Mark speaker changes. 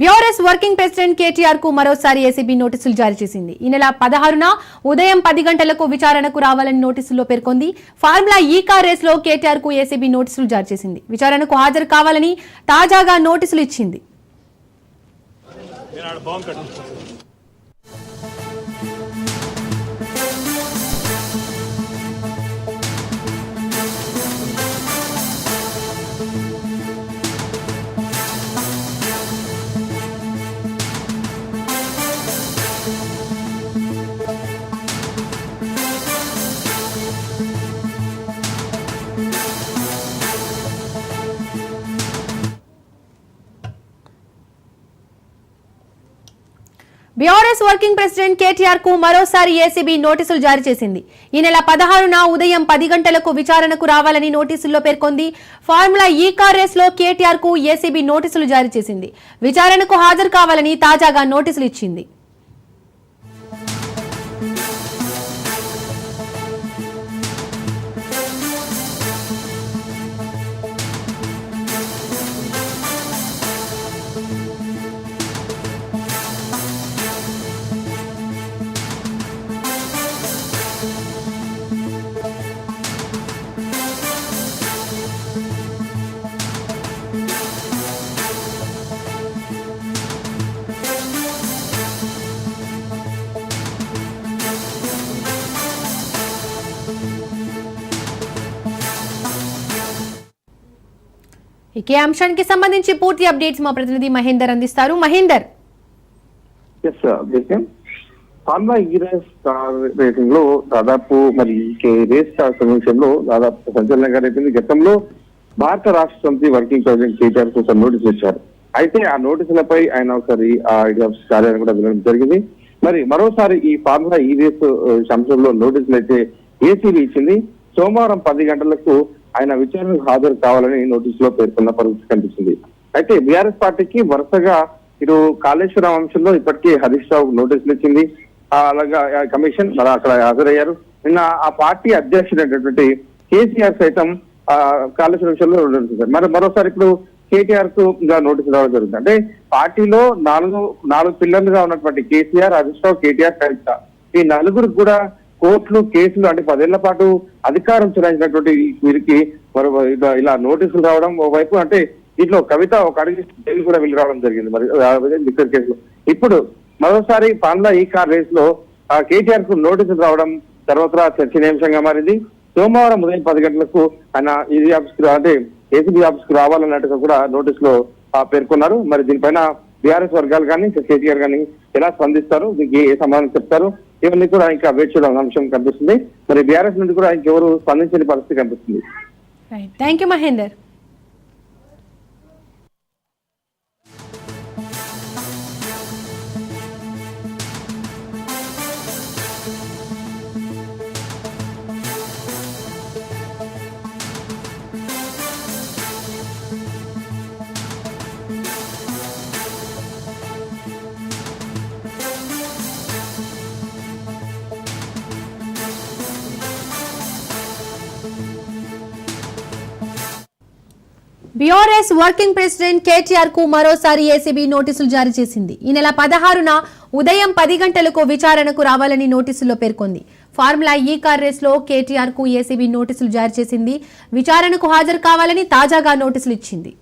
Speaker 1: BRS working president KTR కు మరోసారి ACB నోటీసులు జారీ చేసింది. ఈ నెల 16న ఉదయం 10 గంటలకు విచారణకు రావాలని నోటీసుల్లో పేర్కొంది. ఫార్ములా ఈ కార్ రేస్ లో కేటీఆర్ కు ఏసీబీ నోటీసులు జారీ చేసింది. విచారణకు హాజరు కావాలని తాజాగా నోటీసులు ఇచ్చింది. బీఆర్ఎస్ వర్కింగ్ ప్రెసిడెంట్ కేటీఆర్ కు మరోసారి ఏసీబీ నోటీసులు జారీ చేసింది. ఈ నెల 16న ఉదయం 10 గంటలకు విచారణకు రావాలని నోటీసుల్లో పేర్కొంది. ఫార్ములా ఈ కార్ రేస్ లో కేటీఆర్ కు ఏసీబీ నోటీసులు జారీ చేసింది. విచారణకు హాజరు కావాలని తాజాగా నోటీసులు ఇచ్చింది. ఈ అంశానికి సంబంధించి పూర్తి అప్డేట్స్ మా ప్రతినిధి మహేందర్ అందిస్తారు. మహేందర్,
Speaker 2: ఫార్ములా ఈ రేస్ కార్ రేసింగ్ లో దాదాపు మరి రేస్ కార్ సమీక్షంలో దాదాపు సంచలనంగా రేపింది. గతంలో భారత రాష్ట్ర సమితి వర్కింగ్ ప్రెసిడెంట్ కేటీఆర్ కోసం నోటీసులు ఇచ్చారు. అయితే ఆ నోటీసులపై ఆయన ఒకసారి ఆ కార్యాలయం కూడా వెళ్ళడం జరిగింది. మరి మరోసారి ఈ ఫార్ములా ఈ రేస్ అంశంలో నోటీసులు అయితే ఏసీబీ ఇచ్చింది. సోమవారం 10 గంటలకు ఆయన విచారణకు హాజరు కావాలని నోటీసులో పేర్కొన్న పరిస్థితి కనిపిస్తుంది. అయితే బీఆర్ఎస్ పార్టీకి వరుసగా ఇటు కాళేశ్వరం అంశంలో ఇప్పటికీ హరీష్ రావు నోటీసులు ఇచ్చింది. అలాగా కమిషన్ మరి అక్కడ హాజరయ్యారు. నిన్న ఆ పార్టీ అధ్యక్షుడైనటువంటి కేసీఆర్ సైతం కాళేశ్వరం విషయంలో నోటీసులు. మరి మరోసారి ఇప్పుడు కేటీఆర్ కు ఇంకా నోటీసులు రావడం జరుగుతుంది. అంటే పార్టీలో నాలుగు పిల్లలుగా ఉన్నటువంటి కేసీఆర్, హరీష్ రావు, కేటీఆర్, కవిత, ఈ నలుగురికి కూడా కోర్టులు, కేసులు అంటే 10 ఏళ్ల పాటు అధికారం చెలాయించినటువంటి వీరికి ఇలా నోటీసులు రావడం ఓవైపు, అంటే దీంట్లో కవిత ఒక అడిగి జైలు కూడా వెళ్ళి రావడం జరిగింది. మరి లిక్కర్ కేసులో ఇప్పుడు మరోసారి ఫార్ములా ఈ కార్ రేస్ లో కేటీఆర్ కు నోటీసులు రావడం సర్వత్రా చర్చనీయాంశంగా మారింది. సోమవారం ఉదయం 10 గంటలకు ఆయన ఈడీ ఆఫీస్ కు అంటే ఏసీబీ ఆఫీస్ కు రావాలన్నట్టుగా కూడా నోటీసులో పేర్కొన్నారు. మరి దీనిపైన బీఆర్ఎస్ వర్గాలు కానీ కేటీఆర్ కానీ ఎలా స్పందిస్తారు, దీనికి ఏ సమాధానం చెప్తారు, ఇవన్నీ కూడా ఇంకా వెయిట్ చేయడం అంశం కనిపిస్తుంది. మరి బీఆర్ఎస్ నుండి కూడా ఇంకెవరు స్పందించని పరిస్థితి కనిపిస్తుంది.
Speaker 1: Thank you Mahender. BRS working president KTR కు మరోసారి ఏసీబీ నోటీసులు జారీ చేసింది. ఈ నెల 16న ఉదయం 10 గంటలకు విచారణకు రావాలని నోటీసుల్లో పేర్కొంది. ఫార్ములా ఈ కార్ రేస్ లో కేటీఆర్ కు ఏసీబీ నోటీసులు జారీ చేసింది. విచారణకు హాజరు కావాలని తాజాగా నోటీసులు ఇచ్చింది.